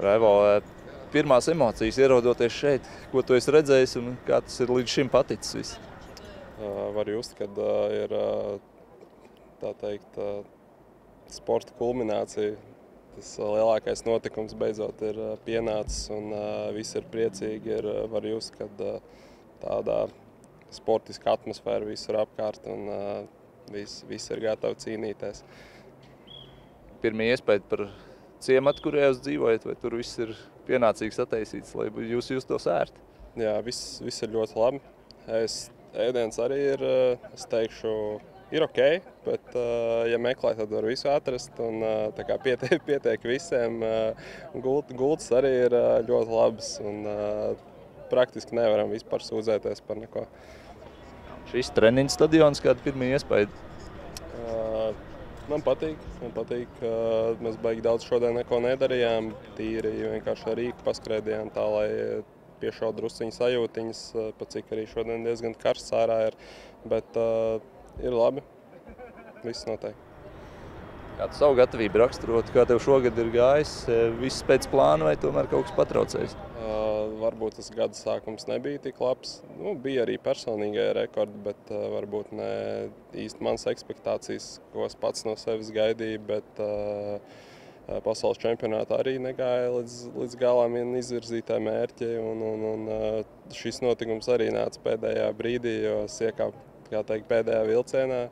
Raivo, pirmās emocijas ierodoties šeit, ko tu esi redzējis un kā tas ir līdz šim paticis viss? Var just, kad ir tā teikt, sporta kulminācija. Tas lielākais notikums beidzot ir pienācis un visi ir priecīgi. Var just, kad tādā sportiska atmosfēra visur apkārt un visi ir gatavi cīnīties. Pirmie iespēja par ciematu, kurā jūs dzīvojat, vai tur viss ir pienācīgi sataisīts, lai jūs justos ērti? Jā, viss ir ļoti labi. Ēdiens arī ir, es teikšu, ir ok, bet, ja meklē, tad var visu atrast un tā kā pietiek visiem. Gultas arī ir ļoti labas un praktiski nevaram vispār sūdzēties par neko. Šis treniņu stadions, kāda pirmie iespēja? Man patīk. Mēs baigi daudz šodien neko nedarījām. Tīri vienkārši ar rīku paskrēdījām tā, lai piešautu drusciņu sajūtiņas, pat cik arī šodien diezgan karsts ārā ir. Bet ir labi. Viss notiek. Kā tu savu gatavību raksturotu, kā tev šogad ir gājis? Viss pēc plāna vai tomēr kaut kas patraucējis? Varbūt tas gada sākums nebija tik labs. Bija arī personīgie rekordi, bet varbūt ne īsti manas ekspektācijas, ko es pats no sevis gaidīju, bet pasaules čempionātā arī negāja līdz galam izvirzītā mērķi. Un šis notikums arī nāca pēdējā brīdī, jo es iekāpu, kā teikt, pēdējā vilcienā.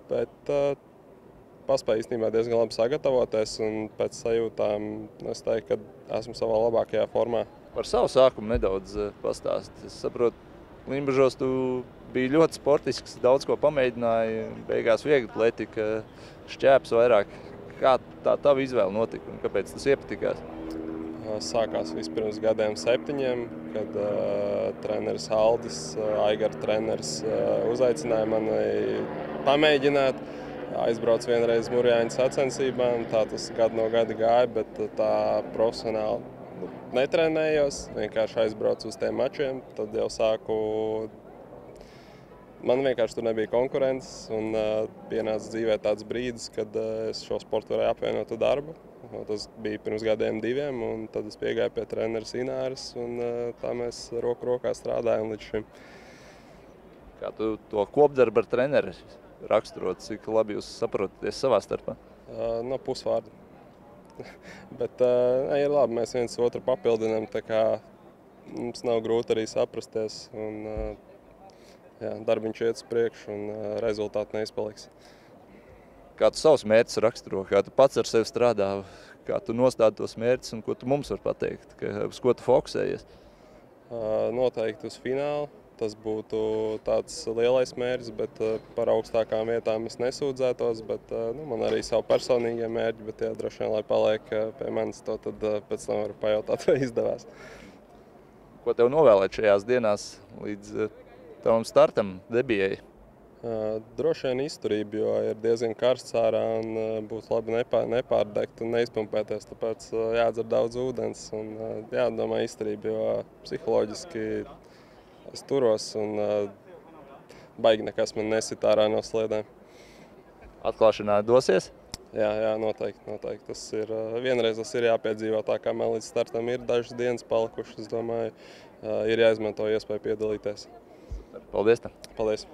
Bet paspēju īstenībā diezgan labi sagatavoties un pēc sajūtām es teiktu, ka esmu savā labākajā formā. Par savu sākumu nedaudz pastāst. Es saprotu, Limbažos tu biji ļoti sportisks, daudz ko pamēģināji, beigās viegli atletika, šķēps vairāk. Kā tā tava izvēle notika un kāpēc tas iepatikās? Sākās vispirms gadiem 7, kad treneris Aldis, Aigara treneris, uzaicināja mani pamēģināt. Aizbraucu vienreiz Murjāņu sacensībām, tā tas gadu no gada gāja, bet tā profesionāli netrenējos, vienkārši aizbraucu uz tiem mačiem, tad jau sāku, man vienkārši tur nebija konkurences un pienāca dzīvē tāds brīdis, kad es šo sportu varēju apvienot ar darbu. Tas bija pirms gadiem 2 un tad es piegāju pie treneris Ināras un tā mēs roku rokā strādājam līdz šim. Kā tu to kopdarbu ar treneri raksturot, cik labi jūs saprotaties savā starpā? No pusvārdu. Bet ir labi, mēs viens otru papildinām, tā kā mums nav grūti arī saprasties. Un, darbiņš iet uz priekšu un rezultāti neizpaliks. Kā tu savus mērķus raksturo, kā tu pats ar sevi strādā, kā tu nostādi tos mērķus un ko tu mums var pateikt, uz ko tu fokusējies? Noteikti uz finālu. Tas būtu tāds lielais mērķis, bet par augstākām vietām es nesūdzētos. Bet, man arī savu personīgie mērķi, bet droši vien, lai paliek pie manis, to tad pēc tam varu pajautāt, vai izdevās. Ko tev novēlēt šajās dienās līdz tavam startam, debijai? Droši vien izturību, jo ir diezgan karsts ārā un būtu labi nepārdegt un neizpumpēties. Tāpēc jādzer daudz ūdens un jādomā izturību, jo psiholoģiski es turos un baigi nekas man nesit ārā no sliedēm. Atklāšanā dosies? Jā, noteikti. Tas ir, vienreiz tas ir jāpiedzīvo, tā kā man līdz startam ir dažas dienas palikušas. Es domāju, ir jāizmanto iespēju piedalīties. Paldies! Paldies!